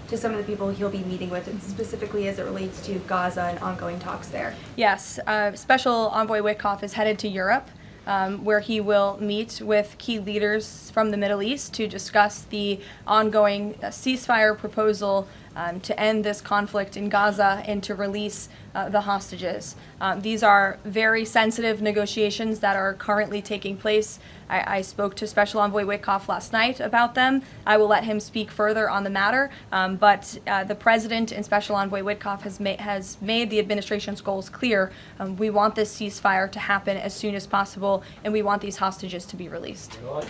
to some of the people he'll be meeting with, and specifically as it relates to Gaza and ongoing talks there? Yes, Special Envoy Witkoff is headed to Europe, where he will meet with key leaders from the Middle East to discuss the ongoing ceasefire proposal to end this conflict in Gaza and to release the hostages. These are very sensitive negotiations that are currently taking place. I spoke to Special Envoy Witkoff last night about them. I will let him speak further on the matter, but the President and Special Envoy Witkoff has made the administration's goals clear. We want this ceasefire to happen as soon as possible, and we want these hostages to be released. Go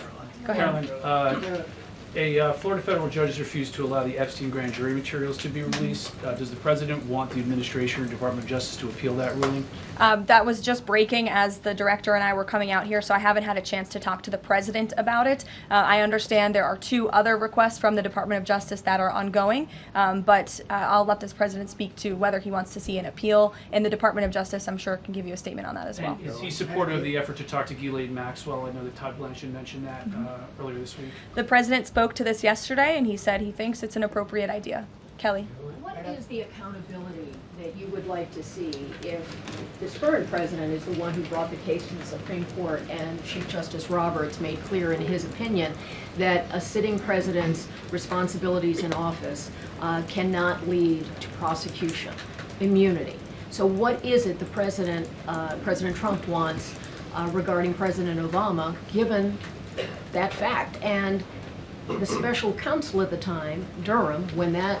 ahead. Karoline, a Florida federal judge has refused to allow the Epstein grand jury materials to be released. Does the President want the administration or Department of Justice to appeal that ruling? That was just breaking as the director and I were coming out here, so I haven't had a chance to talk to the President about it. I understand there are 2 other requests from the Department of Justice that are ongoing, but I'll let this President speak to whether he wants to see an appeal, and the Department of Justice, I'm sure, can give you a statement on that as well. And is he supportive of the effort to talk to Ghislaine Maxwell? I know that Todd Blanchard mentioned that earlier this week. The President spoke to this yesterday, and he said he thinks it's an appropriate idea. Kelly. What is the accountability that you would like to see if this current president is the one who brought the case to the Supreme Court and Chief Justice Roberts made clear in his opinion that a sitting president's responsibilities in office cannot lead to prosecution, immunity? So what is it the President Trump wants regarding President Obama, given that fact? And the special counsel at the time, Durham, when that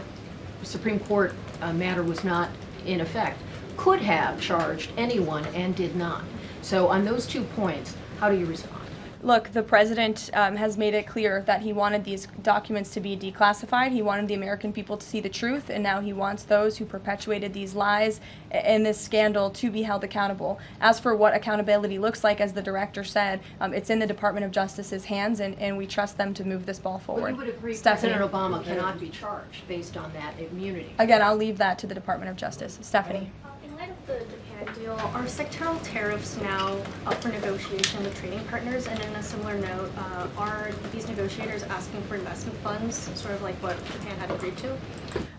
Supreme Court matter was not in effect, could have charged anyone and did not. So on those 2 points, how do you respond? Look, the President has made it clear that he wanted these documents to be declassified. He wanted the American people to see the truth, and now he wants those who perpetuated these lies and this scandal to be held accountable. As for what accountability looks like, as the director said, it's in the Department of Justice's hands, and we trust them to move this ball forward. Well, you would agree Stephanie. President Obama cannot be charged based on that immunity. Again, I'll leave that to the Department of Justice. Stephanie. In light of the Japan deal, are sectoral tariffs now up for negotiation with trading partners? And in a similar note, are these negotiators asking for investment funds, sort of like what Japan had agreed to?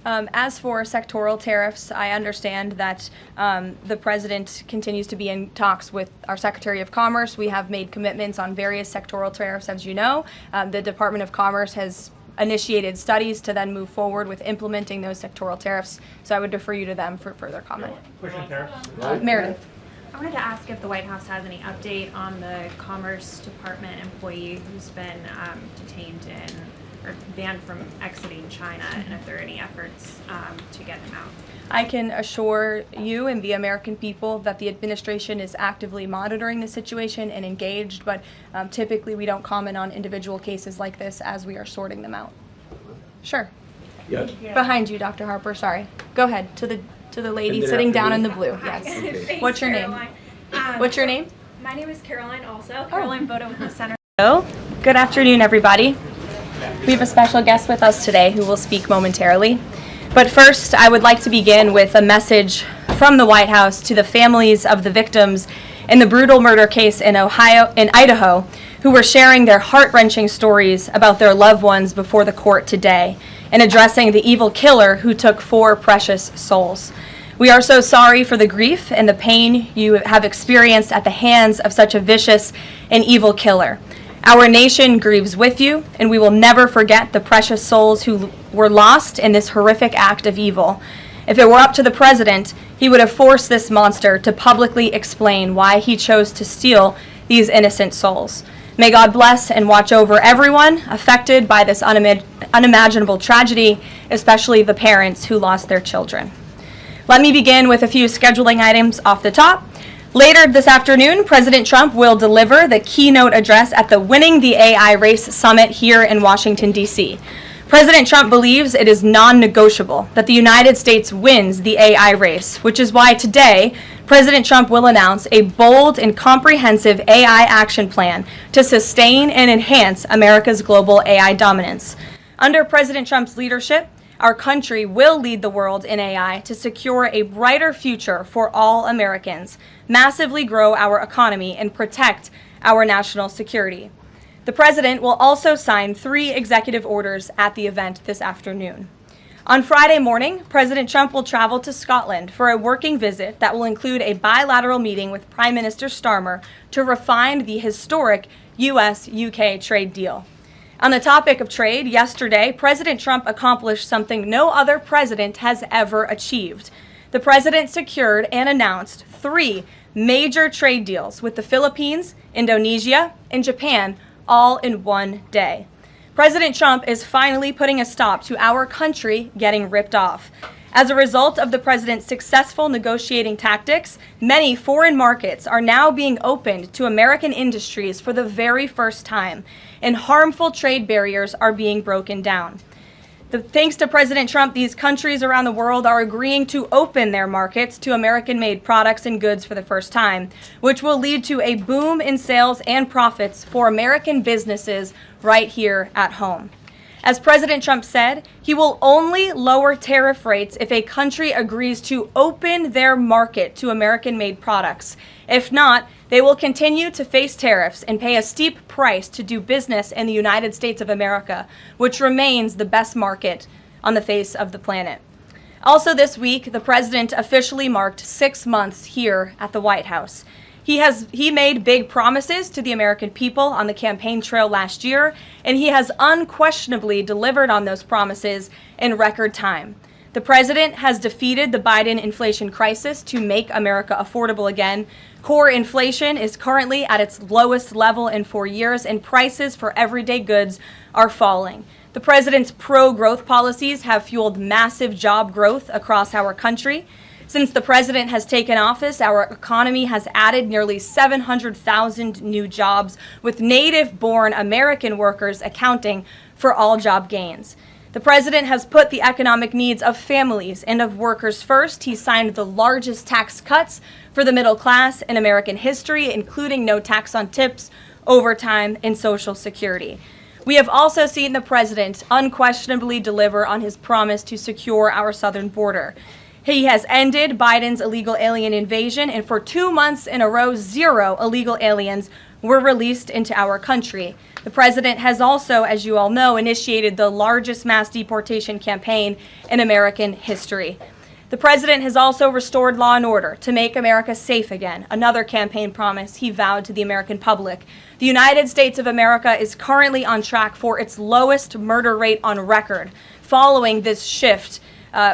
As for sectoral tariffs, I understand that the President continues to be in talks with our Secretary of Commerce. We have made commitments on various sectoral tariffs, as you know. The Department of Commerce has initiated studies to then move forward with implementing those sectoral tariffs. So I would defer you to them for further comment. Pushing tariffs? Meredith. I wanted to ask if the White House has any update on the Commerce Department employee who's been detained or banned from exiting China, and if there are any efforts to get him out. I can assure you and the American people that the administration is actively monitoring the situation and engaged, but typically we don't comment on individual cases like this as we are sorting them out. Sure. Yes. Behind you, Dr. Harper. Sorry. Go ahead to the lady sitting down in the blue. Hi. Yes. Okay. Thanks, What's your Caroline. name? What's your name? My name is Caroline also. Caroline Boda with the Center. Hello. Good afternoon, everybody. We have a special guest with us today who will speak momentarily. But first, I would like to begin with a message from the White House to the families of the victims in the brutal murder case in Idaho, who were sharing their heart-wrenching stories about their loved ones before the court today and addressing the evil killer who took 4 precious souls. We are so sorry for the grief and the pain you have experienced at the hands of such a vicious and evil killer. Our nation grieves with you, and we will never forget the precious souls who were lost in this horrific act of evil. If it were up to the President, he would have forced this monster to publicly explain why he chose to steal these innocent souls. May God bless and watch over everyone affected by this unimaginable tragedy, especially the parents who lost their children. Let me begin with a few scheduling items off the top. Later this afternoon, President Trump will deliver the keynote address at the Winning the AI Race Summit here in Washington, D.C. President Trump believes it is non-negotiable that the United States wins the AI race, which is why today, President Trump will announce a bold and comprehensive AI action plan to sustain and enhance America's global AI dominance. Under President Trump's leadership, our country will lead the world in AI to secure a brighter future for all Americans, massively grow our economy, and protect our national security. The President will also sign 3 executive orders at the event this afternoon. On Friday morning, President Trump will travel to Scotland for a working visit that will include a bilateral meeting with Prime Minister Starmer to refine the historic U.S.-UK trade deal. On the topic of trade, yesterday, President Trump accomplished something no other president has ever achieved. The president secured and announced 3 major trade deals with the Philippines, Indonesia, and Japan, all in one day. President Trump is finally putting a stop to our country getting ripped off. As a result of the president's successful negotiating tactics, many foreign markets are now being opened to American industries for the very first time, and harmful trade barriers are being broken down. Thanks to President Trump, these countries around the world are agreeing to open their markets to American-made products and goods for the first time, which will lead to a boom in sales and profits for American businesses right here at home. As President Trump said, he will only lower tariff rates if a country agrees to open their market to American-made products. If not, they will continue to face tariffs and pay a steep price to do business in the United States of America, which remains the best market on the face of the planet. Also this week, the president officially marked 6 months here at the White House. He made big promises to the American people on the campaign trail last year, and he has unquestionably delivered on those promises in record time. The president has defeated the Biden inflation crisis to make America affordable again. Core inflation is currently at its lowest level in 4 years, and prices for everyday goods are falling. The president's pro-growth policies have fueled massive job growth across our country. Since the president has taken office, our economy has added nearly 700,000 new jobs, with native-born American workers accounting for all job gains. The president has put the economic needs of families and of workers first. He signed the largest tax cuts for the middle class in American history, including no tax on tips, overtime, and Social Security. We have also seen the president unquestionably deliver on his promise to secure our southern border. He has ended Biden's illegal alien invasion, and for 2 months in a row, 0 illegal aliens were released into our country. The president has also, as you all know, initiated the largest mass deportation campaign in American history. The president has also restored law and order to make America safe again, another campaign promise he vowed to the American public. The United States of America is currently on track for its lowest murder rate on record, following this shift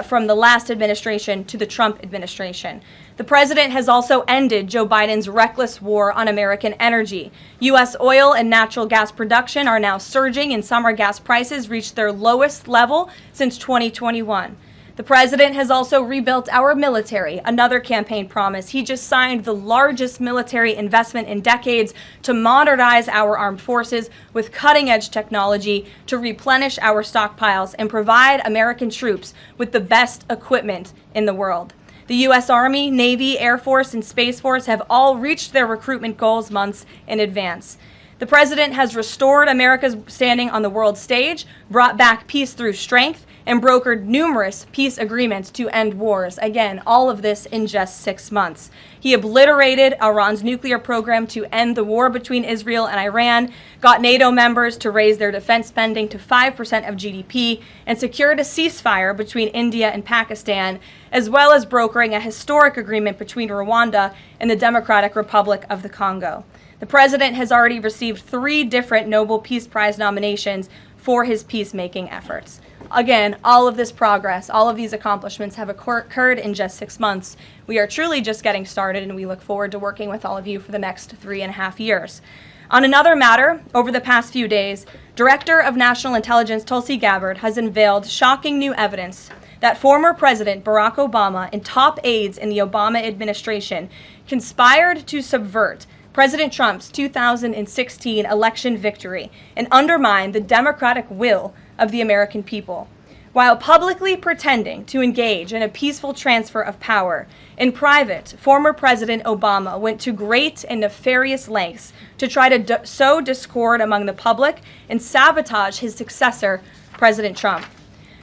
from the last administration to the Trump administration. The president has also ended Joe Biden's reckless war on American energy. U.S. oil and natural gas production are now surging, and summer gas prices reached their lowest level since 2021. The president has also rebuilt our military, another campaign promise. He just signed the largest military investment in decades to modernize our armed forces with cutting-edge technology to replenish our stockpiles and provide American troops with the best equipment in the world. The U.S. Army, Navy, Air Force, and Space Force have all reached their recruitment goals months in advance. The president has restored America's standing on the world stage, brought back peace through strength, and brokered numerous peace agreements to end wars. Again, all of this in just 6 months. He obliterated Iran's nuclear program to end the war between Israel and Iran, got NATO members to raise their defense spending to 5% of GDP, and secured a ceasefire between India and Pakistan, as well as brokering a historic agreement between Rwanda and the Democratic Republic of the Congo. The president has already received 3 different Nobel Peace Prize nominations for his peacemaking efforts. Again, all of this progress, all of these accomplishments have occurred in just 6 months. We are truly just getting started, and we look forward to working with all of you for the next 3.5 years. On another matter, over the past few days, Director of National Intelligence Tulsi Gabbard has unveiled shocking new evidence that former President Barack Obama and top aides in the Obama administration conspired to subvert President Trump's 2016 election victory and undermine the democratic will of the American people. While publicly pretending to engage in a peaceful transfer of power, in private, former President Obama went to great and nefarious lengths to try to sow discord among the public and sabotage his successor, President Trump.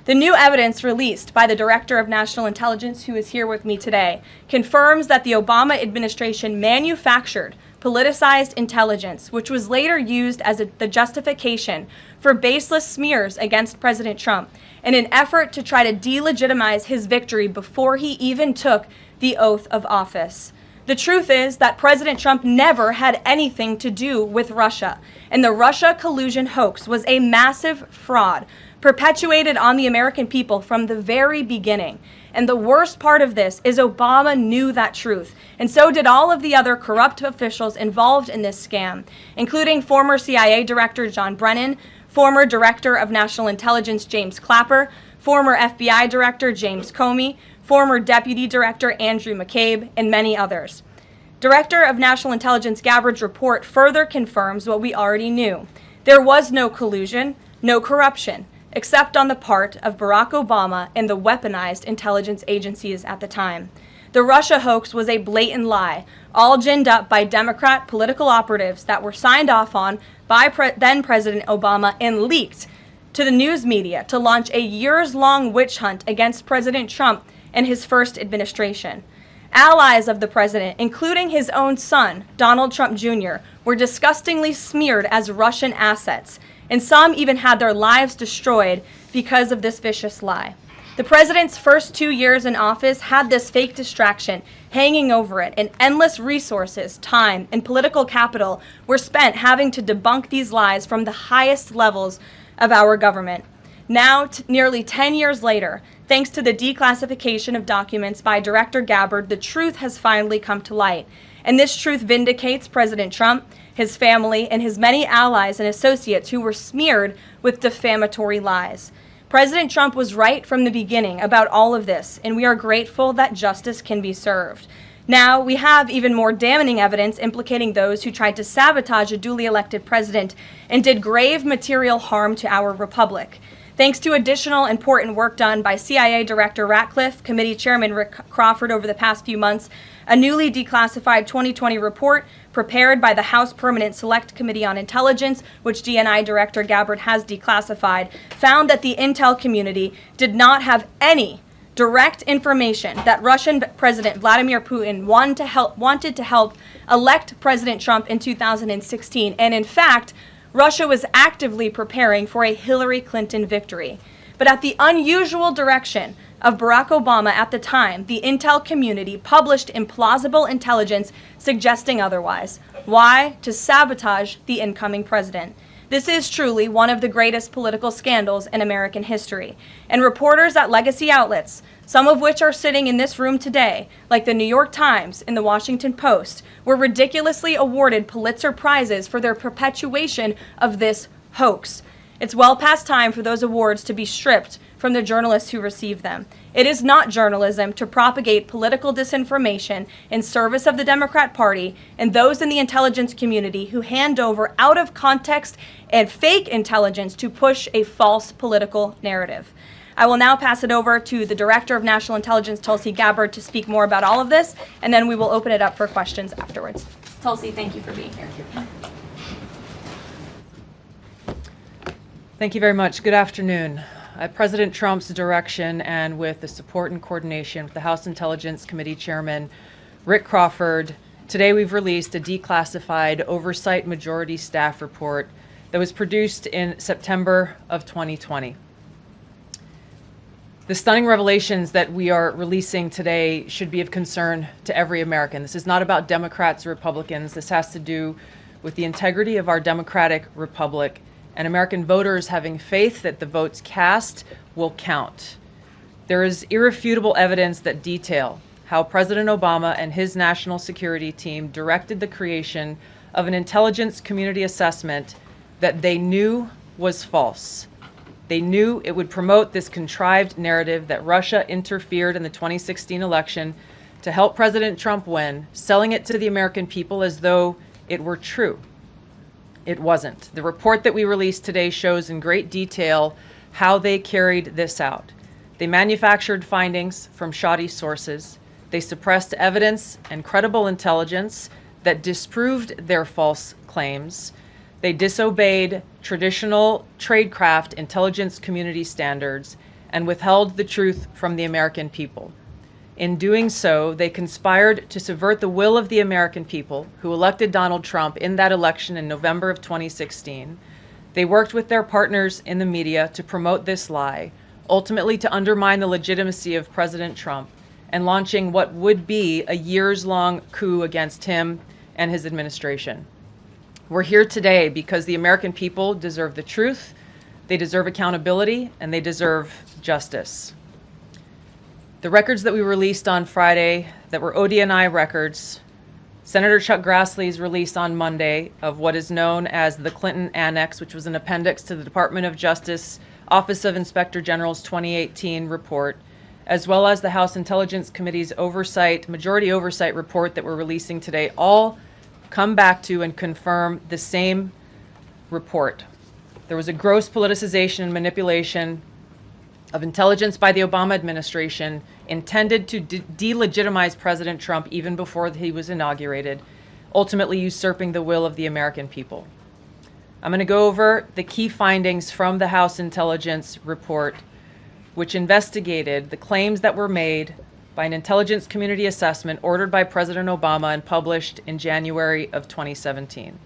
The new evidence released by the Director of National Intelligence, who is here with me today, confirms that the Obama administration manufactured politicized intelligence, which was later used as the justification for baseless smears against President Trump in an effort to try to delegitimize his victory before he even took the oath of office. The truth is that President Trump never had anything to do with Russia, and the Russia collusion hoax was a massive fraud perpetuated on the American people from the very beginning. And the worst part of this is Obama knew that truth, and so did all of the other corrupt officials involved in this scam, including former CIA Director John Brennan, former Director of National Intelligence James Clapper, former FBI Director James Comey, former Deputy Director Andrew McCabe, and many others. Director of National Intelligence Gabbard's report further confirms what we already knew. There was no collusion, no corruption, except on the part of Barack Obama and the weaponized intelligence agencies at the time. The Russia hoax was a blatant lie, all ginned up by Democrat political operatives that were signed off on by then President Obama and leaked to the news media to launch a years-long witch hunt against President Trump and his first administration. Allies of the president, including his own son, Donald Trump Jr., were disgustingly smeared as Russian assets, and some even had their lives destroyed because of this vicious lie. The president's first 2 years in office had this fake distraction hanging over it, and endless resources, time, and political capital were spent having to debunk these lies from the highest levels of our government. Now, nearly 10 years later, thanks to the declassification of documents by Director Gabbard, the truth has finally come to light. And this truth vindicates President Trump, his family, and his many allies and associates who were smeared with defamatory lies. President Trump was right from the beginning about all of this, and we are grateful that justice can be served. Now, we have even more damning evidence implicating those who tried to sabotage a duly elected president and did grave material harm to our republic. Thanks to additional important work done by CIA Director Ratcliffe, Committee Chairman Rick Crawford over the past few months, a newly declassified 2020 report prepared by the House Permanent Select Committee on Intelligence, which DNI Director Gabbard has declassified, found that the intel community did not have any direct information that Russian President Vladimir Putin wanted to help elect President Trump in 2016, and in fact, Russia was actively preparing for a Hillary Clinton victory. But at the unusual direction of Barack Obama at the time, the intel community published implausible intelligence suggesting otherwise. Why? To sabotage the incoming president. This is truly one of the greatest political scandals in American history. And reporters at legacy outlets, some of which are sitting in this room today, like the New York Times and the Washington Post, were ridiculously awarded Pulitzer Prizes for their perpetuation of this hoax. It's well past time for those awards to be stripped from the journalists who receive them. It is not journalism to propagate political disinformation in service of the Democrat Party and those in the intelligence community who hand over out of context and fake intelligence to push a false political narrative. I will now pass it over to the Director of National Intelligence, Tulsi Gabbard, to speak more about all of this, and then we will open it up for questions afterwards. Tulsi, thank you for being here. Thank you very much. Good afternoon. At President Trump's direction and with the support and coordination with the House Intelligence Committee Chairman Rick Crawford, today we've released a declassified Oversight Majority Staff report that was produced in September of 2020. The stunning revelations that we are releasing today should be of concern to every American. This is not about Democrats or Republicans. This has to do with the integrity of our democratic republic and American voters having faith that the votes cast will count. There is irrefutable evidence that detail how President Obama and his national security team directed the creation of an intelligence community assessment that they knew was false. They knew it would promote this contrived narrative that Russia interfered in the 2016 election to help President Trump win, selling it to the American people as though it were true. It wasn't. The report that we released today shows in great detail how they carried this out. They manufactured findings from shoddy sources. They suppressed evidence and credible intelligence that disproved their false claims. They disobeyed traditional tradecraft intelligence community standards, and withheld the truth from the American people. In doing so, they conspired to subvert the will of the American people who elected Donald Trump in that election in November of 2016. They worked with their partners in the media to promote this lie, ultimately to undermine the legitimacy of President Trump and launching what would be a years-long coup against him and his administration. We're here today because the American people deserve the truth, they deserve accountability, and they deserve justice. The records that we released on Friday that were ODNI records, Senator Chuck Grassley's release on Monday of what is known as the Clinton Annex, which was an appendix to the Department of Justice Office of Inspector General's 2018 report, as well as the House Intelligence Committee's majority oversight report that we're releasing today, all come back to and confirm the same report. There was a gross politicization and manipulation of intelligence by the Obama administration intended to delegitimize President Trump even before he was inaugurated, ultimately usurping the will of the American people. I'm going to go over the key findings from the House Intelligence Report, which investigated the claims that were made by an intelligence community assessment ordered by President Obama and published in January of 2017.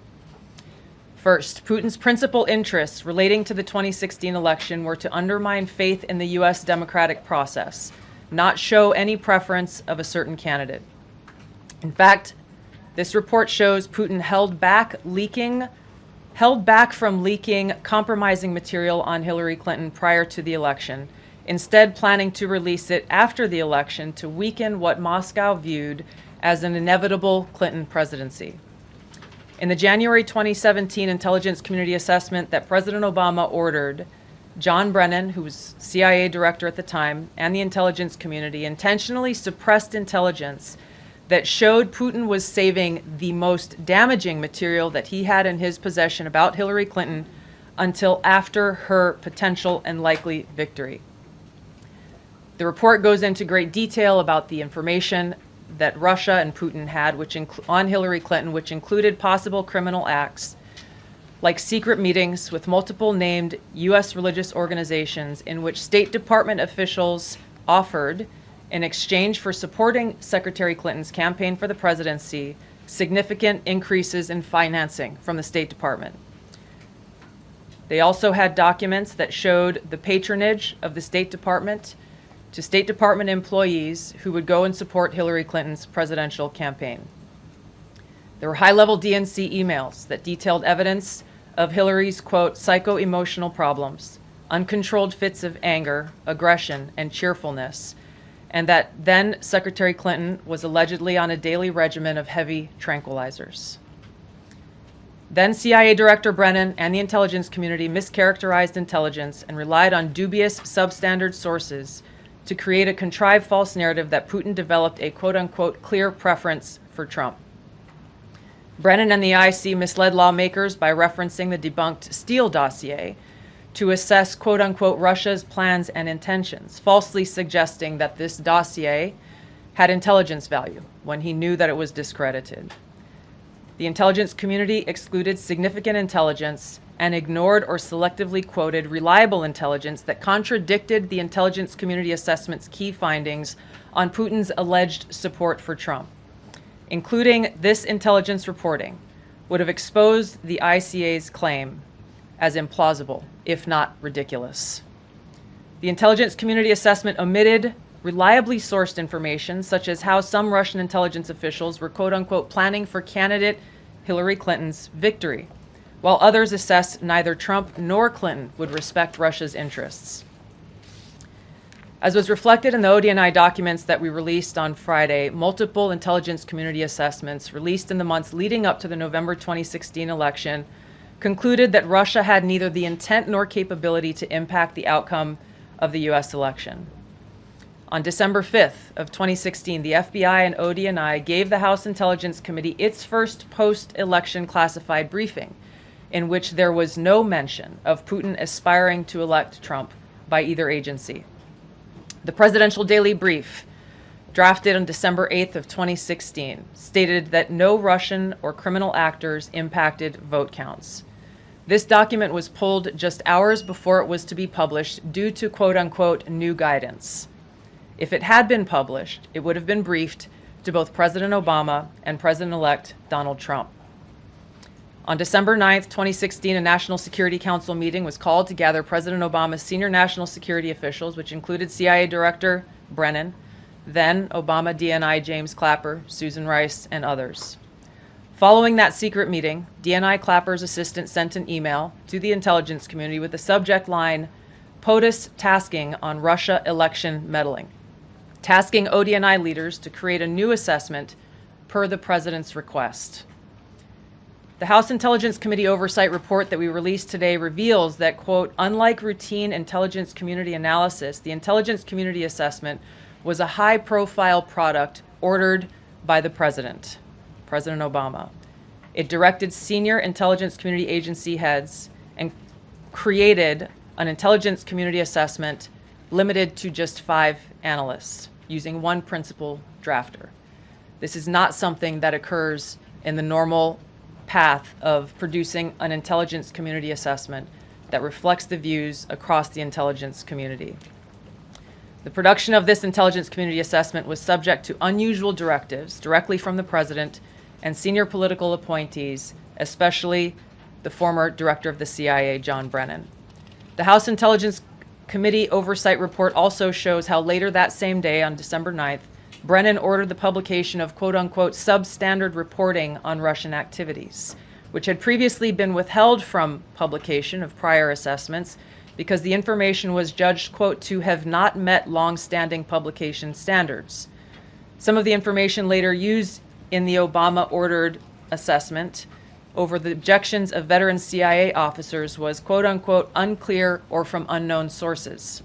First, Putin's principal interests relating to the 2016 election were to undermine faith in the U.S. democratic process, not show any preference of a certain candidate. In fact, this report shows Putin held back from leaking compromising material on Hillary Clinton prior to the election, instead planning to release it after the election to weaken what Moscow viewed as an inevitable Clinton presidency. In the January 2017 intelligence community assessment that President Obama ordered, John Brennan, who was CIA director at the time, and the intelligence community intentionally suppressed intelligence that showed Putin was saving the most damaging material that he had in his possession about Hillary Clinton until after her potential and likely victory. The report goes into great detail about the information that Russia and Putin had on Hillary Clinton, which included possible criminal acts like secret meetings with multiple named U.S. religious organizations in which State Department officials offered, in exchange for supporting Secretary Clinton's campaign for the presidency, significant increases in financing from the State Department. They also had documents that showed the patronage of the State Department to State Department employees who would go and support Hillary Clinton's presidential campaign. There were high-level DNC emails that detailed evidence of Hillary's, quote, psycho-emotional problems, uncontrolled fits of anger, aggression, and cheerfulness, and that then Secretary Clinton was allegedly on a daily regimen of heavy tranquilizers. Then CIA Director Brennan and the intelligence community mischaracterized intelligence and relied on dubious substandard sources to create a contrived false narrative that Putin developed a quote-unquote clear preference for Trump. Brennan and the IC misled lawmakers by referencing the debunked Steele dossier to assess quote-unquote Russia's plans and intentions, falsely suggesting that this dossier had intelligence value when he knew that it was discredited. The intelligence community excluded significant intelligence and ignored or selectively quoted reliable intelligence that contradicted the intelligence community assessment's key findings on Putin's alleged support for Trump. Including this intelligence reporting would have exposed the ICA's claim as implausible, if not ridiculous. The intelligence community assessment omitted reliably sourced information, such as how some Russian intelligence officials were quote-unquote planning for candidate Hillary Clinton's victory, while others assessed neither Trump nor Clinton would respect Russia's interests. As was reflected in the ODNI documents that we released on Friday, multiple intelligence community assessments released in the months leading up to the November 2016 election concluded that Russia had neither the intent nor capability to impact the outcome of the U.S. election. On December 5th of 2016, the FBI and ODNI gave the House Intelligence Committee its first post-election classified briefing, in which there was no mention of Putin aspiring to elect Trump by either agency. The Presidential Daily Brief, drafted on December 8th of 2016, stated that no Russian or criminal actors impacted vote counts. This document was pulled just hours before it was to be published due to quote-unquote new guidance. If it had been published, it would have been briefed to both President Obama and President-elect Donald Trump. On December 9th, 2016, a National Security Council meeting was called to gather President Obama's senior national security officials, which included CIA Director Brennan, then Obama DNI James Clapper, Susan Rice, and others. Following that secret meeting, DNI Clapper's assistant sent an email to the intelligence community with the subject line, POTUS tasking on Russia election meddling, tasking ODNI leaders to create a new assessment per the president's request. The House Intelligence Committee oversight report that we released today reveals that, quote, unlike routine intelligence community analysis, the intelligence community assessment was a high-profile product ordered by the president, President Obama. It directed senior intelligence community agency heads and created an intelligence community assessment limited to just 5 analysts using one principal drafter. This is not something that occurs in the normal path of producing an intelligence community assessment that reflects the views across the intelligence community. The production of this intelligence community assessment was subject to unusual directives directly from the president and senior political appointees, especially the former director of the CIA, John Brennan. The House Intelligence Committee oversight report also shows how later that same day, on December 9th, Brennan ordered the publication of quote-unquote substandard reporting on Russian activities, which had previously been withheld from publication of prior assessments because the information was judged, quote, to have not met long-standing publication standards. Some of the information later used in the Obama-ordered assessment over the objections of veteran CIA officers was, quote-unquote, unclear or from unknown sources.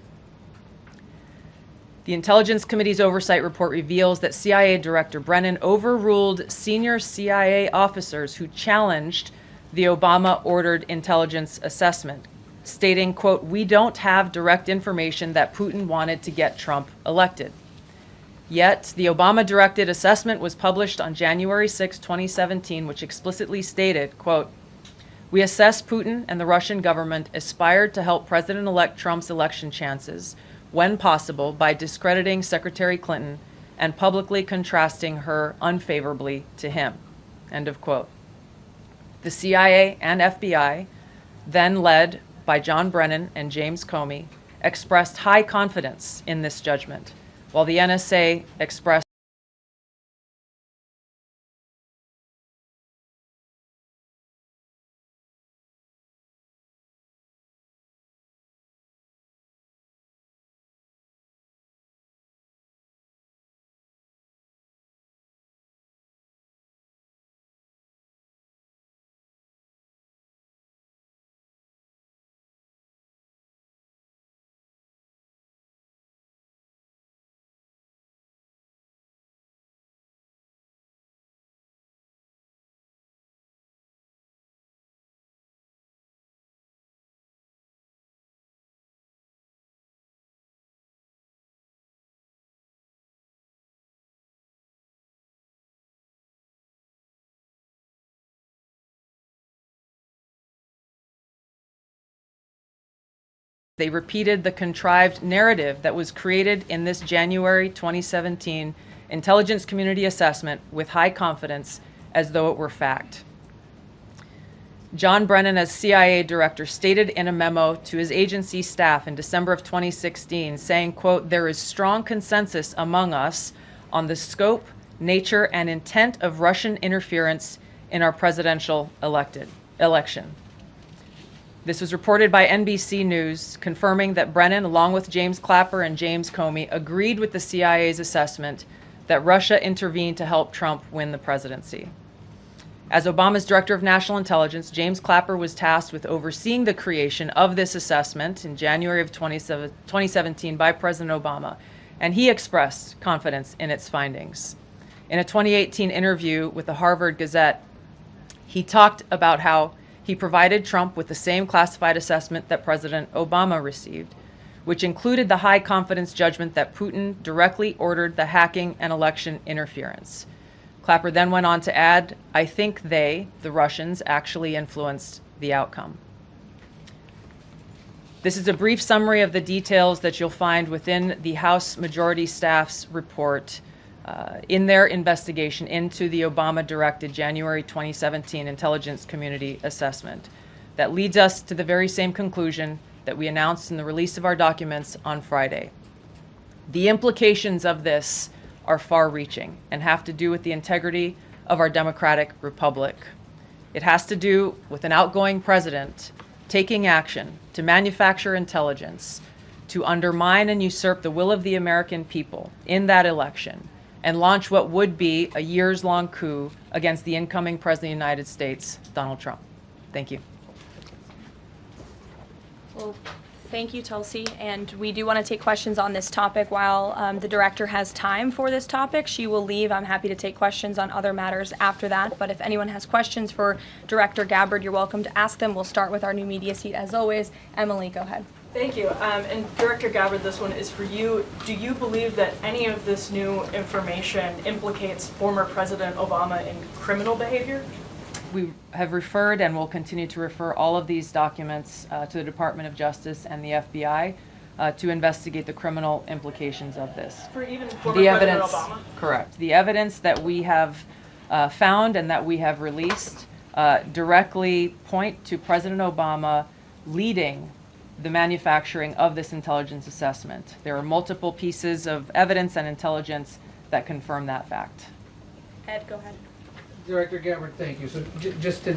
The Intelligence Committee's oversight report reveals that CIA Director Brennan overruled senior CIA officers who challenged the Obama-ordered intelligence assessment, stating, quote, we don't have direct information that Putin wanted to get Trump elected. Yet, the Obama-directed assessment was published on January 6, 2017, which explicitly stated, quote, we assess Putin and the Russian government aspired to help President-elect Trump's election chances when possible by discrediting Secretary Clinton and publicly contrasting her unfavorably to him, end of quote. The CIA and FBI, then led by John Brennan and James Comey, expressed high confidence in this judgment, while the NSA expressed they repeated the contrived narrative that was created in this January 2017 intelligence community assessment with high confidence as though it were fact. John Brennan, as CIA director, stated in a memo to his agency staff in December of 2016, saying, quote, there is strong consensus among us on the scope, nature, and intent of Russian interference in our presidential election. This was reported by NBC News, confirming that Brennan, along with James Clapper and James Comey, agreed with the CIA's assessment that Russia intervened to help Trump win the presidency. As Obama's Director of National Intelligence, James Clapper was tasked with overseeing the creation of this assessment in January of 2017 by President Obama, and he expressed confidence in its findings. In a 2018 interview with the Harvard Gazette, he talked about how he provided Trump with the same classified assessment that President Obama received, which included the high confidence judgment that Putin directly ordered the hacking and election interference. Clapper then went on to add, I think they, the Russians, actually influenced the outcome. This is a brief summary of the details that you'll find within the House Majority Staff's report in their investigation into the Obama-directed January 2017 Intelligence Community Assessment that leads us to the very same conclusion that we announced in the release of our documents on Friday. The implications of this are far-reaching and have to do with the integrity of our democratic republic. It has to do with an outgoing president taking action to manufacture intelligence to undermine and usurp the will of the American people in that election and launch what would be a years-long coup against the incoming President of the United States, Donald Trump. Thank you. Well, thank you, Tulsi. And we do want to take questions on this topic while the director has time for this topic. She will leave. I'm happy to take questions on other matters after that. But if anyone has questions for Director Gabbard, you're welcome to ask them. We'll start with our new media seat as always. Emily, go ahead. Thank you. And Director Gabbard, this one is for you. Do you believe that any of this new information implicates former President Obama in criminal behavior? We have referred and will continue to refer all of these documents to the Department of Justice and the FBI to investigate the criminal implications of this. For even former President Obama? Correct. The evidence that we have found and that we have released directly point to President Obama leading the manufacturing of this intelligence assessment. There are multiple pieces of evidence and intelligence that confirm that fact. Ed, go ahead. Director Gabbard, thank you. So just to,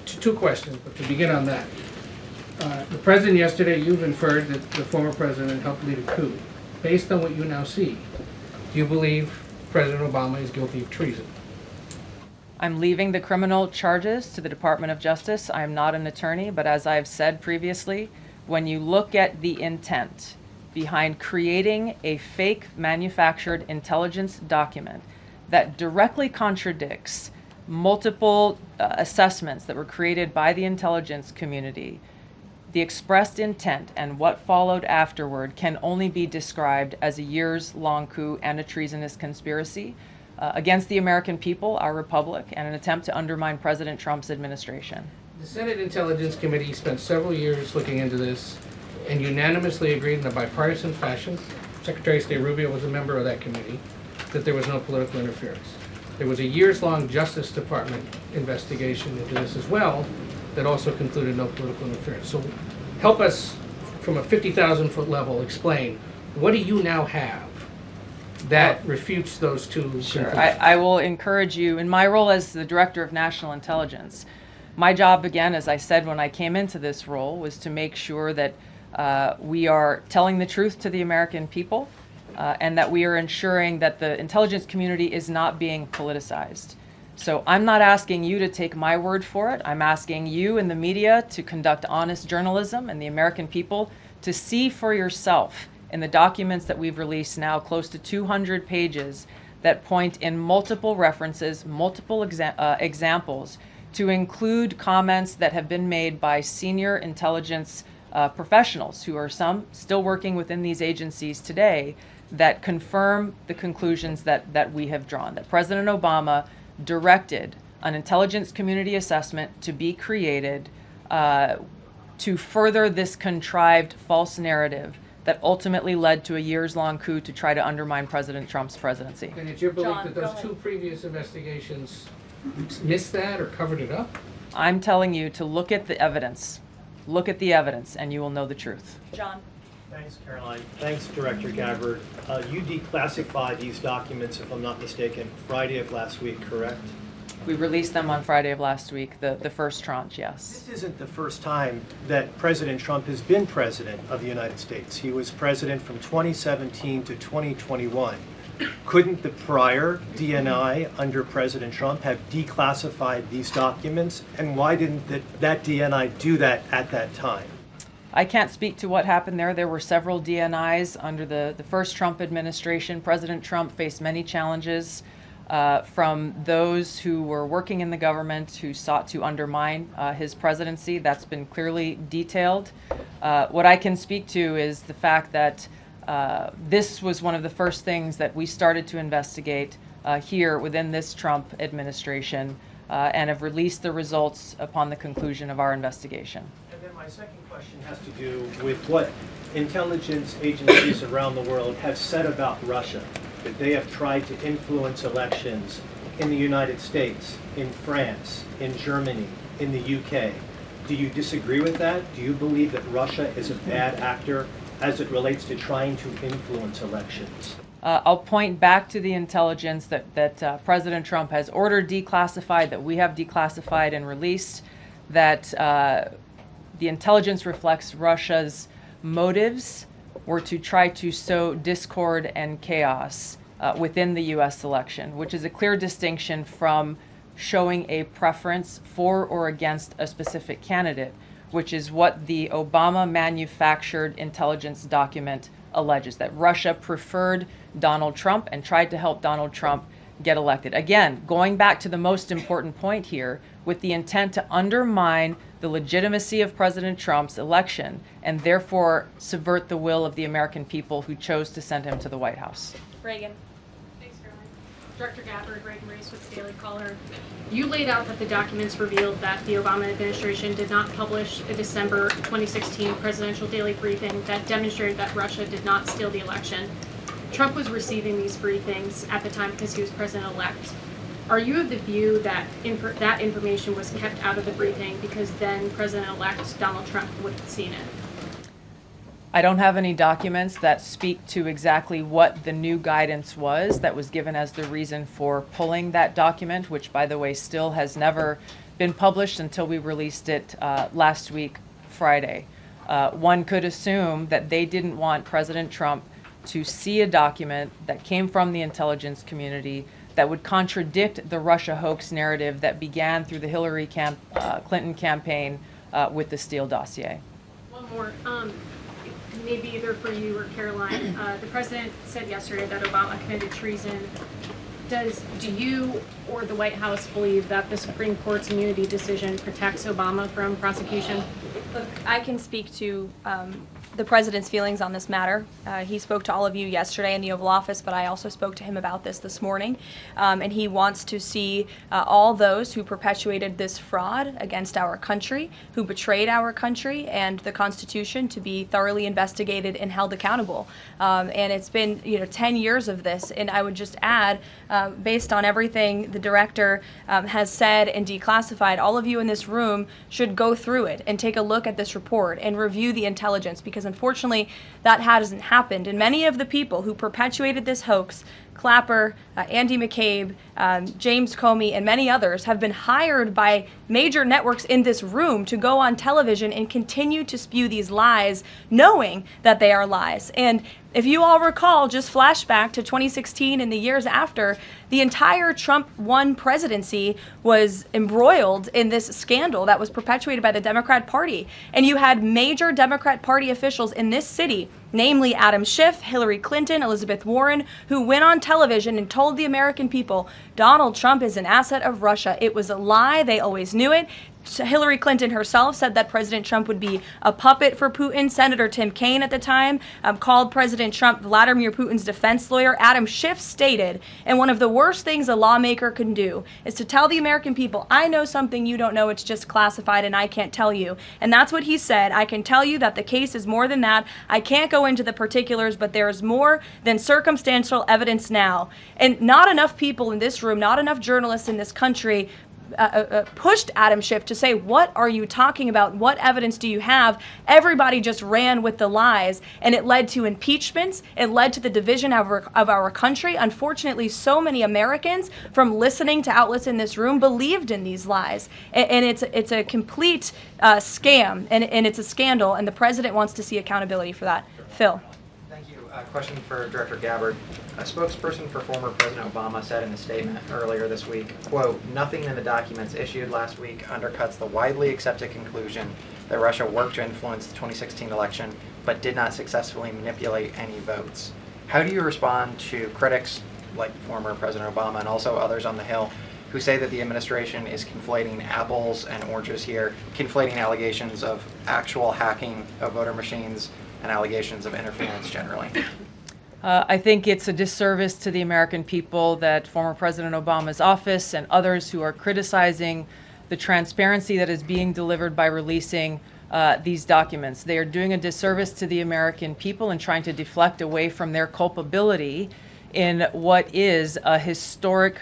two questions, but to begin on that. The President yesterday, you've inferred that the former President helped lead a coup. Based on what you now see, do you believe President Obama is guilty of treason? I'm leaving the criminal charges to the Department of Justice. I am not an attorney, but as I've said previously, when you look at the intent behind creating a fake manufactured intelligence document that directly contradicts multiple assessments that were created by the intelligence community, the expressed intent and what followed afterward can only be described as a years-long coup and a treasonous conspiracy against the American people, our republic, and an attempt to undermine President Trump's administration. The Senate Intelligence Committee spent several years looking into this and unanimously agreed in a bipartisan fashion, Secretary of State Rubio was a member of that committee, that there was no political interference. There was a years-long Justice Department investigation into this as well that also concluded no political interference. So help us, from a 50,000-foot level, explain, what do you now have that refutes those two conclusions? Sure. I will encourage you, in my role as the Director of National Intelligence, my job, again, as I said when I came into this role, was to make sure that we are telling the truth to the American people and that we are ensuring that the intelligence community is not being politicized. So I'm not asking you to take my word for it. I'm asking you in the media to conduct honest journalism and the American people to see for yourself in the documents that we've released now, close to 200 pages, that point in multiple references, multiple examples, to include comments that have been made by senior intelligence professionals who are some still working within these agencies today that confirm the conclusions that we have drawn, that President Obama directed an intelligence community assessment to be created to further this contrived false narrative that ultimately led to a years-long coup to try to undermine President Trump's presidency. And it's your belief John, that those go two ahead. previous investigations missed that or covered it up? I'm telling you to look at the evidence. Look at the evidence and you will know the truth. John. Thanks, Caroline. Thanks, Director Gabbard. You declassified these documents, if I'm not mistaken, Friday of last week, correct? We released them on Friday of last week, the first tranche, yes. This isn't the first time that President Trump has been president of the United States. He was president from 2017 to 2021. Couldn't the prior DNI under President Trump have declassified these documents? And why didn't that DNI do that at that time? I can't speak to what happened there. There were several DNIs under the first Trump administration. President Trump faced many challenges from those who were working in the government who sought to undermine his presidency. That's been clearly detailed. What I can speak to is the fact that this was one of the first things that we started to investigate here within this Trump administration and have released the results upon the conclusion of our investigation. And then my My second question has to do with what intelligence agencies around the world have said about Russia, that they have tried to influence elections in the United States, in France, in Germany, in the UK. Do you disagree with that? Do you believe that Russia is a bad actor as it relates to trying to influence elections? I'll point back to the intelligence that President Trump has ordered declassified, that we have declassified and released, that the intelligence reflects Russia's motives were to try to sow discord and chaos within the U.S. election, which is a clear distinction from showing a preference for or against a specific candidate, which is what the Obama manufactured intelligence document alleges, that Russia preferred Donald Trump and tried to help Donald Trump get elected. Again, going back to the most important point here, with the intent to undermine the legitimacy of President Trump's election and therefore subvert the will of the American people who chose to send him to the White House. Reagan. Thanks, Caroline. Director Gabbard, Reagan Reese with the Daily Caller. You laid out that the documents revealed that the Obama administration did not publish a December 2016 presidential daily briefing that demonstrated that Russia did not steal the election. Trump was receiving these briefings at the time because he was president-elect. Are you of the view that that information was kept out of the briefing because then President-elect Donald Trump would have seen it? I don't have any documents that speak to exactly what the new guidance was that was given as the reason for pulling that document, which, by the way, still has never been published until we released it last week, Friday. One could assume that they didn't want President Trump to see a document that came from the intelligence community that would contradict the Russia hoax narrative that began through the Hillary Clinton campaign with the Steele dossier. One more. Maybe either for you or Caroline. The president said yesterday that Obama committed treason. Do you or the White House believe that the Supreme Court's immunity decision protects Obama from prosecution? Look, I can speak to the president's feelings on this matter. He spoke to all of you yesterday in the Oval Office, but I also spoke to him about this morning. And he wants to see all those who perpetuated this fraud against our country, who betrayed our country and the Constitution, to be thoroughly investigated and held accountable. And it's been 10 years of this. And I would just add, based on everything the director has said and declassified, all of you in this room should go through it and take a look at this report and review the intelligence, because unfortunately that hasn't happened. And many of the people who perpetuated this hoax, Clapper, Andy McCabe, James Comey, and many others, have been hired by major networks in this room to go on television and continue to spew these lies, knowing that they are lies. And if you all recall, just flashback to 2016 and the years after, the entire Trump 1 presidency was embroiled in this scandal that was perpetuated by the Democrat Party. And you had major Democrat Party officials in this city, namely Adam Schiff, Hillary Clinton, Elizabeth Warren, who went on television and told the American people, Donald Trump is an asset of Russia. It was a lie. They always knew it. Hillary Clinton herself said that President Trump would be a puppet for Putin. Senator Tim Kaine at the time called President Trump Vladimir Putin's defense lawyer. Adam Schiff stated, and one of the worst things a lawmaker can do is to tell the American people, I know something you don't know, it's just classified and I can't tell you. And that's what he said. I can tell you that the case is more than that. I can't go into the particulars, but there is more than circumstantial evidence now. And not enough people in this room, not enough journalists in this country pushed Adam Schiff to say, what are you talking about? What evidence do you have? Everybody just ran with the lies, and it led to impeachments. It led to the division of our country. Unfortunately, so many Americans, from listening to outlets in this room, believed in these lies. And it's a complete scam, and it's a scandal, and the president wants to see accountability for that. Phil. Thank you. Question for Director Gabbard. A spokesperson for former President Obama said in a statement earlier this week, quote, nothing in the documents issued last week undercuts the widely accepted conclusion that Russia worked to influence the 2016 election but did not successfully manipulate any votes. How do you respond to critics like former President Obama and also others on the Hill who say that the administration is conflating apples and oranges here, conflating allegations of actual hacking of voter machines and allegations of interference generally? I think it's a disservice to the American people that former President Obama's office and others who are criticizing the transparency that is being delivered by releasing these documents. They are doing a disservice to the American people and trying to deflect away from their culpability in what is a historic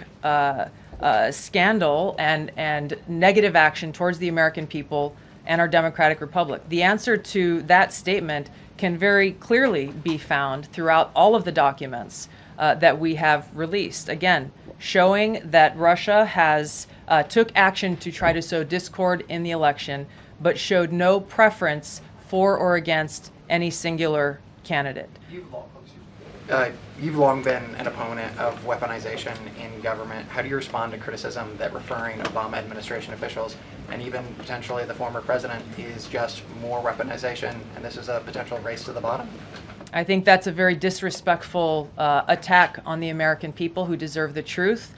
scandal and negative action towards the American people and our democratic republic. The answer to that statement can very clearly be found throughout all of the documents that we have released. Again, showing that Russia has took action to try to sow discord in the election, but showed no preference for or against any singular candidate. You've long been an opponent of weaponization in government. How do you respond to criticism that referring Obama administration officials and even potentially the former president is just more weaponization and this is a potential race to the bottom? I think that's a very disrespectful attack on the American people who deserve the truth.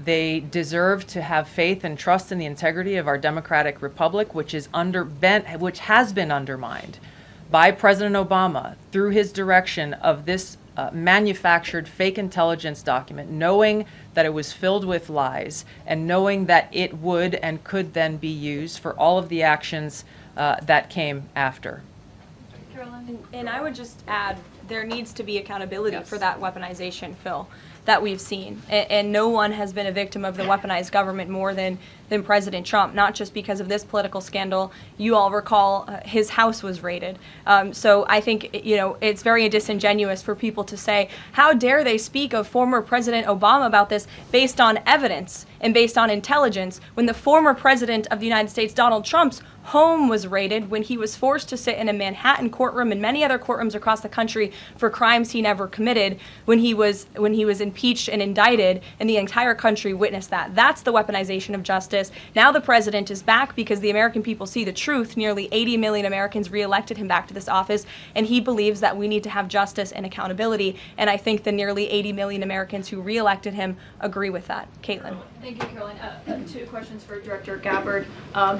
They deserve to have faith and trust in the integrity of our democratic republic, which has been undermined by President Obama through his direction of this manufactured fake intelligence document, knowing that it was filled with lies and knowing that it would and could then be used for all of the actions that came after. Karoline, and I would just add, there needs to be accountability for that weaponization, Phil, that we've seen. And no one has been a victim of the weaponized government more than President Trump, not just because of this political scandal. You all recall his house was raided. So I think, it's very disingenuous for people to say, how dare they speak of former President Obama about this based on evidence and based on intelligence when the former President of the United States, Donald Trump's home was raided when he was forced to sit in a Manhattan courtroom and many other courtrooms across the country for crimes he never committed, when he was impeached and indicted, and the entire country witnessed that. That's the weaponization of justice. Now the president is back because the American people see the truth. Nearly 80 million Americans reelected him back to this office, and he believes that we need to have justice and accountability. And I think the nearly 80 million Americans who reelected him agree with that. Caitlin. Thank you, Caroline. Two questions for Director Gabbard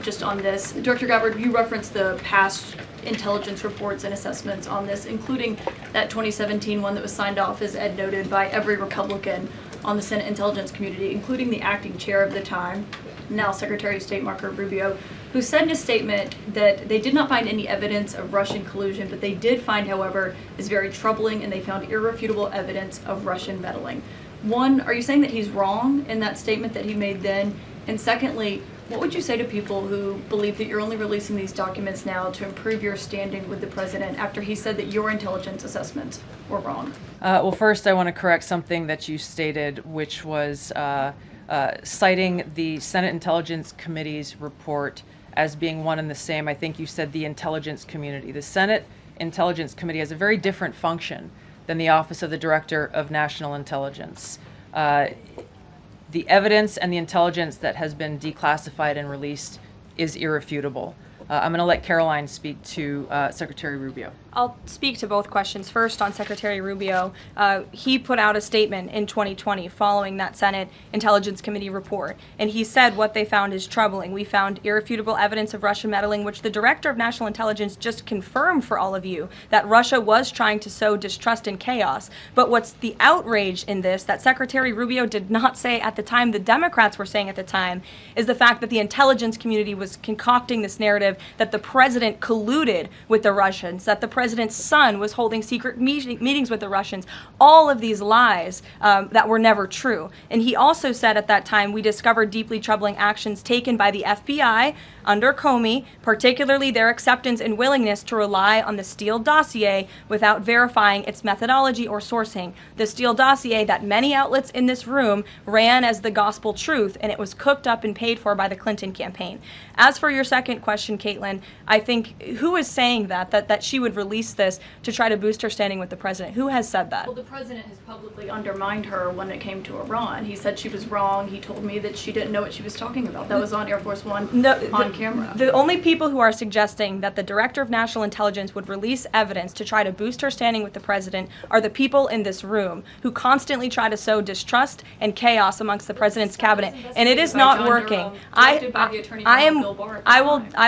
just on this. Director Gabbard, you referenced the past intelligence reports and assessments on this, including that 2017 one that was signed off, as Ed noted, by every Republican on the Senate Intelligence Community, including the acting chair of the time, now Secretary of State Marco Rubio, who said in a statement that they did not find any evidence of Russian collusion, but they did find, however, is very troubling, and they found irrefutable evidence of Russian meddling. One, are you saying that he's wrong in that statement that he made then? And secondly, what would you say to people who believe that you're only releasing these documents now to improve your standing with the president after he said that your intelligence assessments were wrong? Well, first I want to correct something that you stated, which was citing the Senate Intelligence Committee's report as being one and the same. I think you said the intelligence community. The Senate Intelligence Committee has a very different function than the Office of the Director of National Intelligence. The evidence and the intelligence that has been declassified and released is irrefutable. I'm going to let Karoline speak to Secretary Rubio. I'll speak to both questions. First, on Secretary Rubio, he put out a statement in 2020 following that Senate Intelligence Committee report, and he said what they found is troubling. We found irrefutable evidence of Russian meddling, which the Director of National Intelligence just confirmed for all of you, that Russia was trying to sow distrust and chaos. But what's the outrage in this that Secretary Rubio did not say at the time, the Democrats were saying at the time, is the fact that the intelligence community was concocting this narrative that the president colluded with the Russians, that the president's son was holding secret meetings with the Russians, all of these lies that were never true. And he also said at that time, we discovered deeply troubling actions taken by the FBI under Comey, particularly their acceptance and willingness to rely on the Steele dossier without verifying its methodology or sourcing. The Steele dossier that many outlets in this room ran as the gospel truth, and it was cooked up and paid for by the Clinton campaign. As for your second question, Caitlin, I think, who is saying that she would release this to try to boost her standing with the president? Who has said that? Well, the president has publicly undermined her when it came to Iran. He said she was wrong. He told me that she didn't know what she was talking about. That was on Air Force One on camera. The only people who are suggesting that the Director of National Intelligence would release evidence to try to boost her standing with the president are the people in this room who constantly try to sow distrust and chaos amongst the president's cabinet, and it is not working. I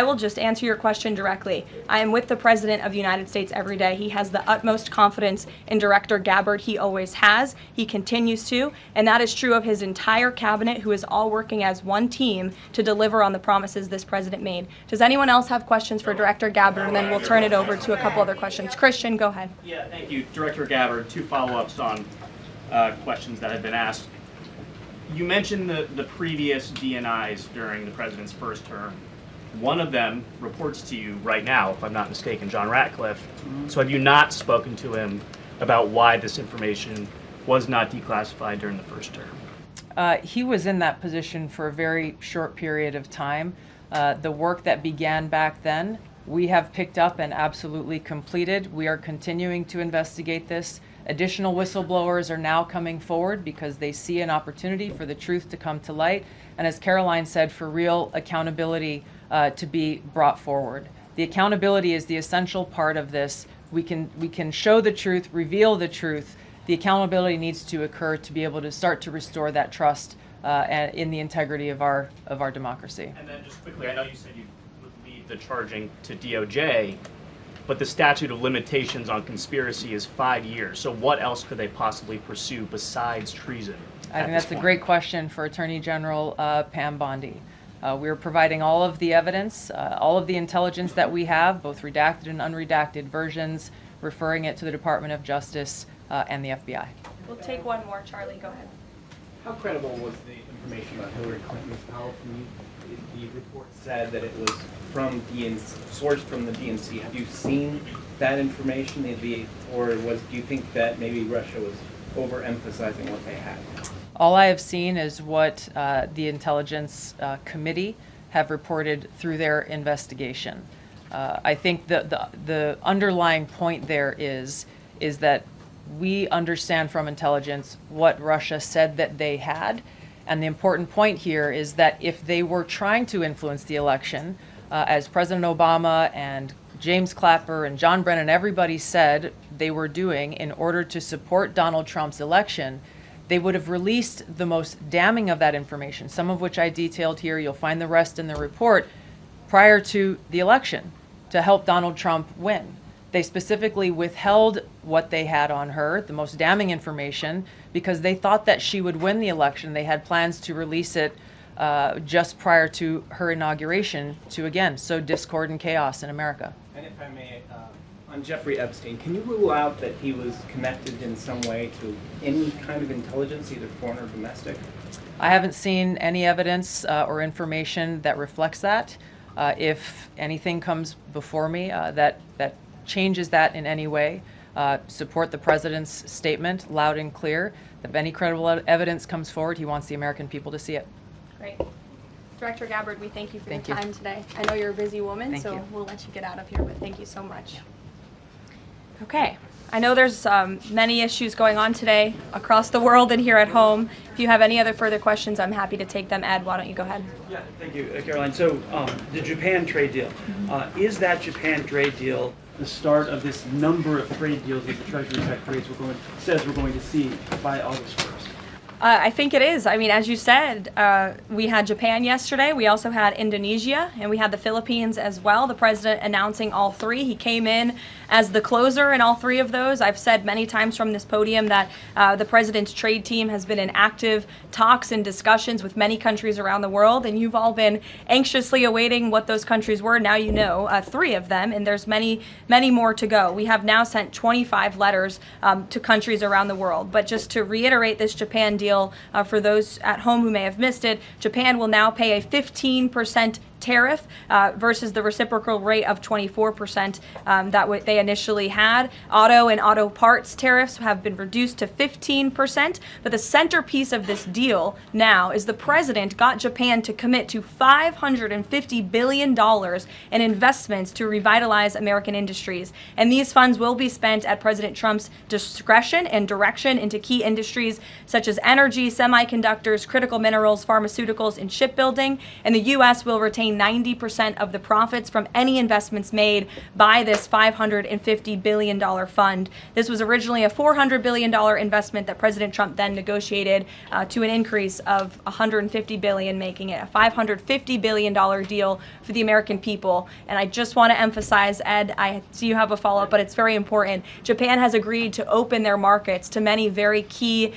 will just answer your question directly. I am with the President of the United States. States every day. He has the utmost confidence in Director Gabbard. He always has. He continues to. And that is true of his entire cabinet, who is all working as one team to deliver on the promises this president made. Does anyone else have questions for Director Gabbard? And then we'll turn it over to a couple other questions. Christian, go ahead. Yeah, thank you. Director Gabbard, 2 follow-ups on questions that have been asked. You mentioned the previous DNIs during the president's first term. One of them reports to you right now, if I'm not mistaken, John Ratcliffe. So have you not spoken to him about why this information was not declassified during the first term? He was in that position for a very short period of time. The work that began back then, we have picked up and absolutely completed. We are continuing to investigate this. Additional whistleblowers are now coming forward because they see an opportunity for the truth to come to light. And as Karoline said, for real accountability to be brought forward. The accountability is the essential part of this. We can show the truth, reveal the truth. The accountability needs to occur to be able to start to restore that trust in the integrity of our democracy. And then just quickly, I know you said you would leave the charging to DOJ, but the statute of limitations on conspiracy is 5 years. So what else could they possibly pursue besides treason? I think that's a great question for Attorney General Pam Bondi. We're providing all of the evidence, all of the intelligence that we have, both redacted and unredacted versions, referring it to the Department of Justice and the FBI. We'll take one more. Charlie, go ahead. How credible was the information about Hillary Clinton's policy? The report said that it was from sourced from the DNC. Have you seen that information? Or do you think that maybe Russia was overemphasizing what they had? All I have seen is what the Intelligence Committee have reported through their investigation. I think the underlying point there is that we understand from intelligence what Russia said that they had. And the important point here is that if they were trying to influence the election, as President Obama and James Clapper and John Brennan, everybody said they were doing in order to support Donald Trump's election, they would have released the most damning of that information, some of which I detailed here. You'll find the rest in the report, prior to the election to help Donald Trump win. They specifically withheld what they had on her, the most damning information, because they thought that she would win the election. They had plans to release it just prior to her inauguration to, again, sow discord and chaos in America. And if I may, on Jeffrey Epstein, can you rule out that he was connected in some way to any kind of intelligence, either foreign or domestic? I haven't seen any evidence or information that reflects that. If anything comes before me that changes that in any way, support the president's statement loud and clear. If any credible evidence comes forward, he wants the American people to see it. Great. Director Gabbard, we thank you for Thank your you. time today. I know you're a busy woman, Thank so you. we'll let you get out of here, but thank you so much. Okay. I know there's many issues going on today across the world and here at home. If you have any other further questions, I'm happy to take them. Ed, why don't you go ahead? Yeah, thank you, Caroline. So the Japan trade deal, is that Japan trade deal the start of this number of trade deals that the Treasury Secretary says we're going to see by August 1st? I think it is. I mean, as you said, we had Japan yesterday. We also had Indonesia, and we had the Philippines as well. The president announcing all three. He came in as the closer in all three of those. I've said many times from this podium that the president's trade team has been in active talks and discussions with many countries around the world, and you've all been anxiously awaiting what those countries were. Now you know 3 of them, and there's many, many more to go. We have now sent 25 letters to countries around the world. But just to reiterate this Japan deal, for those at home who may have missed it, Japan will now pay a 15% tariff versus the reciprocal rate of 24% that they initially had. Auto and auto parts tariffs have been reduced to 15%, but the centerpiece of this deal now is the president got Japan to commit to $550 billion in investments to revitalize American industries. And these funds will be spent at President Trump's discretion and direction into key industries such as energy, semiconductors, critical minerals, pharmaceuticals, and shipbuilding. And the U.S. will retain 90% of the profits from any investments made by this $550 billion fund. This was originally a $400 billion investment that President Trump then negotiated to an increase of $150 billion, making it a $550 billion deal for the American people. And I just want to emphasize, Ed, I see you have a follow-up, but it's very important. Japan has agreed to open their markets to many very key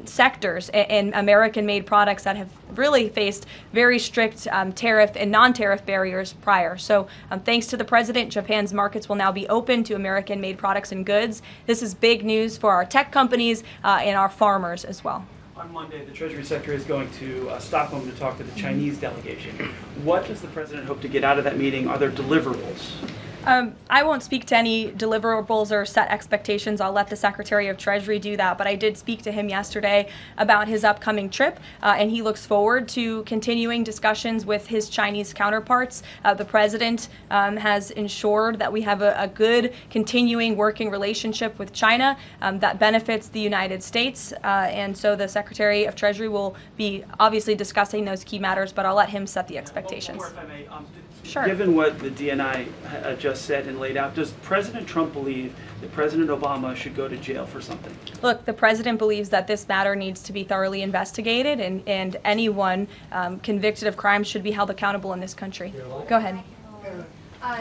sectors in American-made products that have really faced very strict tariff and non-tariff barriers prior. So thanks to the president, Japan's markets will now be open to American-made products and goods. This is big news for our tech companies and our farmers as well. On Monday, the Treasury Secretary is going to Stockholm to talk to the Chinese delegation. What does the president hope to get out of that meeting? Are there deliverables? I won't speak to any deliverables or set expectations. I'll let the Secretary of Treasury do that. But I did speak to him yesterday about his upcoming trip, and he looks forward to continuing discussions with his Chinese counterparts. The President has ensured that we have a good continuing working relationship with China that benefits the United States. And so the Secretary of Treasury will be obviously discussing those key matters, but I'll let him set the expectations. One more, if I may. Sure. Given what the DNI just said and laid out, does President Trump believe that President Obama should go to jail for something? Look, the president believes that this matter needs to be thoroughly investigated, and anyone convicted of crimes should be held accountable in this country. Go ahead.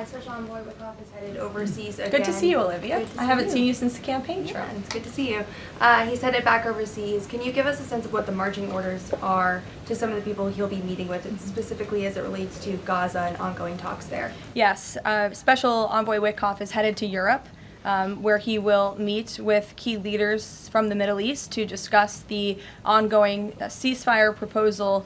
Special Envoy Wickoff is headed overseas again. Good to see you, Olivia. I haven't seen you since the campaign trail. Yeah, it's good to see you. He's headed back overseas. Can you give us a sense of what the marching orders are to some of the people he'll be meeting with, and specifically as it relates to Gaza and ongoing talks there? Yes, Special Envoy Wickoff is headed to Europe, where he will meet with key leaders from the Middle East to discuss the ongoing ceasefire proposal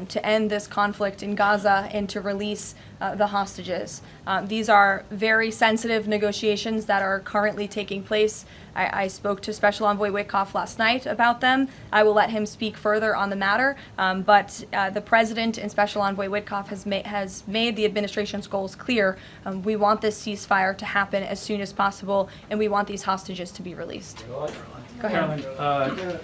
to end this conflict in Gaza and to release the hostages. These are very sensitive negotiations that are currently taking place. I spoke to Special Envoy Wickoff last night about them. I will let him speak further on the matter, but the President and Special Envoy Wickoff has made the administration's goals clear. We want this ceasefire to happen as soon as possible, and we want these hostages to be released. Go ahead. Karoline,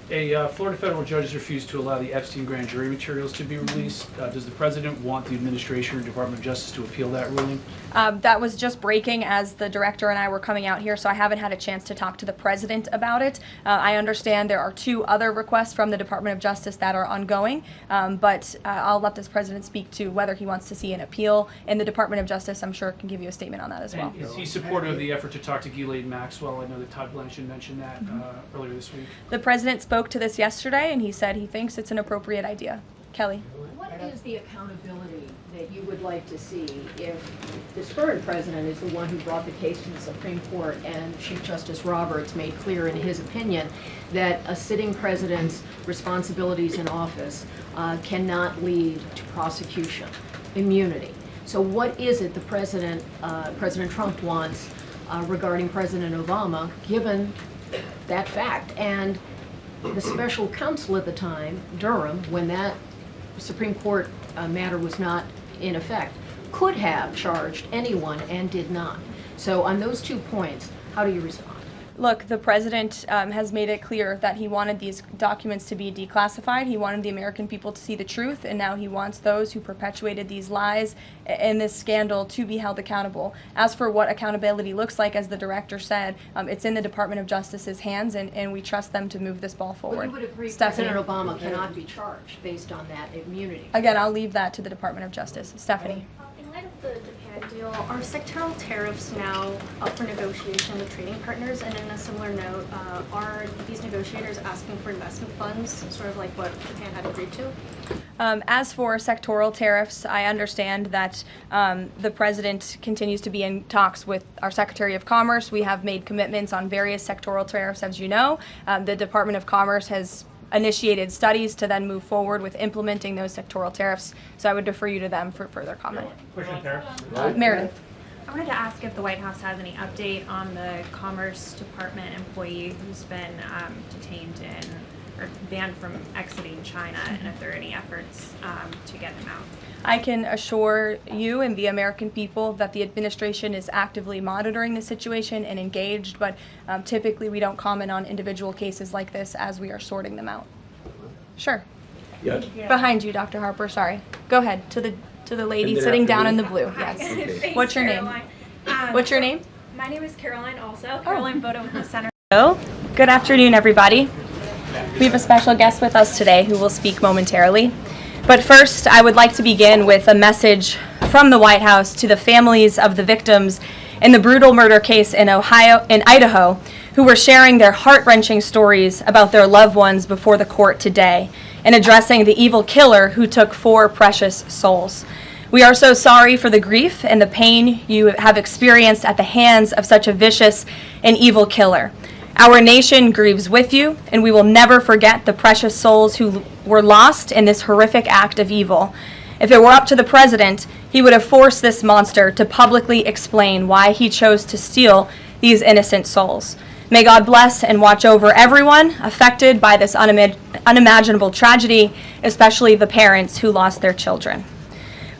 a Florida federal judge has refused to allow the Epstein grand jury materials to be released. Does the president want the administration or Department of Justice to appeal that ruling? That was just breaking as the director and I were coming out here, so I haven't had a chance to talk to the president about it. I understand there are 2 other requests from the Department of Justice that are ongoing, but I'll let this president speak to whether he wants to see an appeal, and the Department of Justice, I'm sure, can give you a statement on that as well. And is he supportive of the effort to talk to Ghislaine Maxwell? I know that Todd Blanchard mentioned that earlier this week. The president spoke to this yesterday, and he said he thinks it's an appropriate idea. Kelly. What is the accountability that you would like to see if this current president is the one who brought the case to the Supreme Court and Chief Justice Roberts made clear in his opinion that a sitting president's responsibilities in office cannot lead to prosecution, immunity? So what is it the President Trump wants regarding President Obama, given that fact? And the special counsel at the time, Durham, when that Supreme Court matter was not in effect, could have charged anyone and did not. So on those 2 points, how do you respond? Look, the president has made it clear that he wanted these documents to be declassified. He wanted the American people to see the truth, and now he wants those who perpetuated these lies and this scandal to be held accountable. As for what accountability looks like, as the director said, it's in the Department of Justice's hands, and we trust them to move this ball forward. Well, you would agree Stephanie. President Obama cannot be charged based on that immunity. Again, I'll leave that to the Department of Justice. Stephanie. In light of the Japan deal, are sectoral tariffs now up for negotiation with trading partners? And in a similar note, are these negotiators asking for investment funds, sort of like what Japan had agreed to? As for sectoral tariffs, I understand that the president continues to be in talks with our Secretary of Commerce. We have made commitments on various sectoral tariffs, as you know. The Department of Commerce has initiated studies to then move forward with implementing those sectoral tariffs. So I would defer you to them for further comment. Meredith. I wanted to ask if the White House has any update on the Commerce Department employee who's been detained or banned from exiting China, and if there are any efforts to get him out. I can assure you and the American people that the administration is actively monitoring the situation and engaged, but typically we don't comment on individual cases like this as we are sorting them out. Sure. Yes. Behind you, Dr. Harper, sorry. Go ahead, to the to the lady sitting down in the blue. Yes. Thanks, What's your name? Caroline. What's your name? My name is Caroline also. Caroline Boda with the Center. Hello. Good afternoon, everybody. We have a special guest with us today who will speak momentarily. But first, I would like to begin with a message from the White House to the families of the victims in the brutal murder case in Idaho, who were sharing their heart-wrenching stories about their loved ones before the court today and addressing the evil killer who took 4 precious souls. We are so sorry for the grief and the pain you have experienced at the hands of such a vicious and evil killer. Our nation grieves with you, and we will never forget the precious souls who were lost in this horrific act of evil. If it were up to the president, he would have forced this monster to publicly explain why he chose to steal these innocent souls. May God bless and watch over everyone affected by this unimaginable tragedy, especially the parents who lost their children.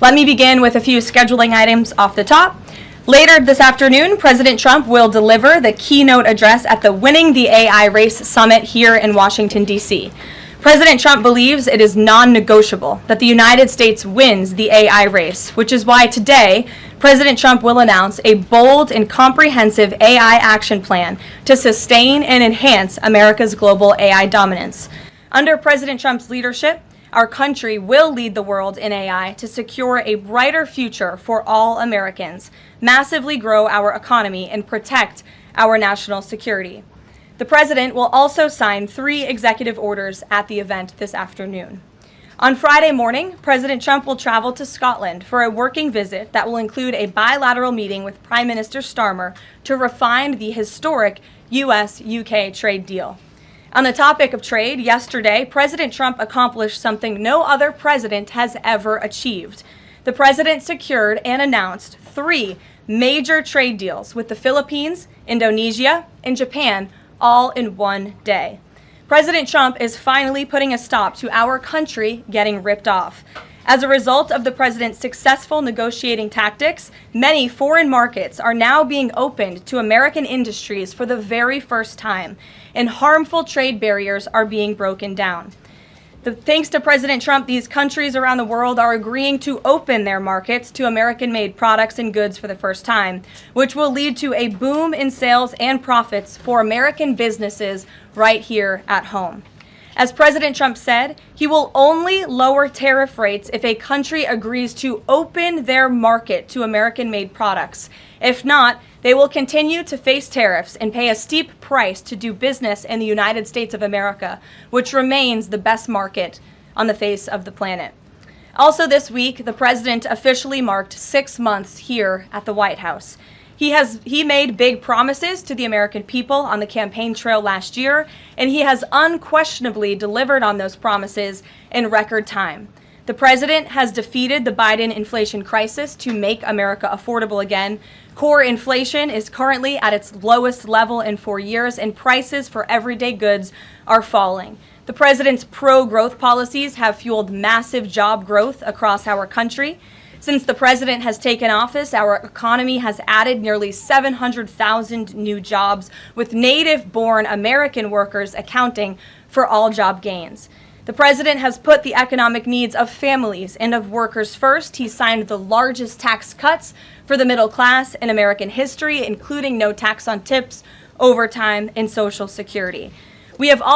Let me begin with a few scheduling items off the top. Later this afternoon, President Trump will deliver the keynote address at the Winning the AI Race Summit here in Washington, D.C. President Trump believes it is non-negotiable that the United States wins the AI race, which is why today, President Trump will announce a bold and comprehensive AI action plan to sustain and enhance America's global AI dominance. Under President Trump's leadership, our country will lead the world in AI to secure a brighter future for all Americans, massively grow our economy, and protect our national security. The President will also sign 3 executive orders at the event this afternoon. On Friday morning, President Trump will travel to Scotland for a working visit that will include a bilateral meeting with Prime Minister Starmer to refine the historic U.S.-UK trade deal. On the topic of trade, yesterday, President Trump accomplished something no other president has ever achieved. The president secured and announced 3 major trade deals with the Philippines, Indonesia, and Japan, all in one day. President Trump is finally putting a stop to our country getting ripped off. As a result of the president's successful negotiating tactics, many foreign markets are now being opened to American industries for the very first time, and harmful trade barriers are being broken down. Thanks to President Trump, these countries around the world are agreeing to open their markets to American-made products and goods for the first time, which will lead to a boom in sales and profits for American businesses right here at home. As President Trump said, he will only lower tariff rates if a country agrees to open their market to American-made products. If not, they will continue to face tariffs and pay a steep price to do business in the United States of America, which remains the best market on the face of the planet. Also this week, the president officially marked 6 months here at the White House. He made big promises to the American people on the campaign trail last year, and he has unquestionably delivered on those promises in record time. The president has defeated the Biden inflation crisis to make America affordable again. Core inflation is currently at its lowest level in 4 years, and prices for everyday goods are falling. The president's pro-growth policies have fueled massive job growth across our country. Since the president has taken office, our economy has added nearly 700,000 new jobs, with native-born American workers accounting for all job gains. The president has put the economic needs of families and of workers first. He signed the largest tax cuts for the middle class in American history, including no tax on tips, overtime, and Social Security. We have all